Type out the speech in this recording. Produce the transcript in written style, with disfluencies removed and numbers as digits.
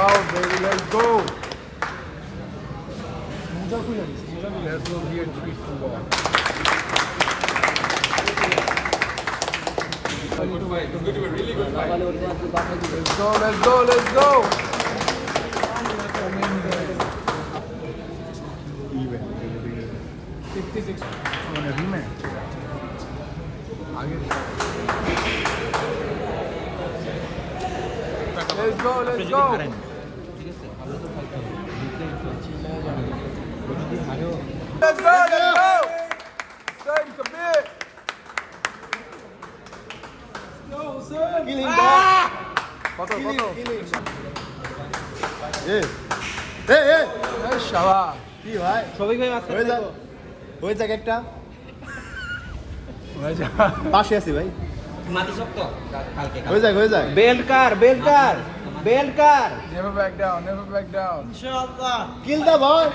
Oh, baby, let's go. Let's go here, 3-2. Really good fight. Let's go, let's go, let's go. Even 56 on a rematch. Let's go, let's go. Let's go, let's go. Son, come here. No, son. Killing that. Hey, hey, hey. Hey, Shava. কি ভাই সবাই ভাই মাছ হয়ে যাক হয়ে যাক একটা হয়ে যা। পাশে আছি ভাই মাটি শক্ত কালকে হয়ে যাক বেল্ট কার Never back down, never back down. কিল দা বল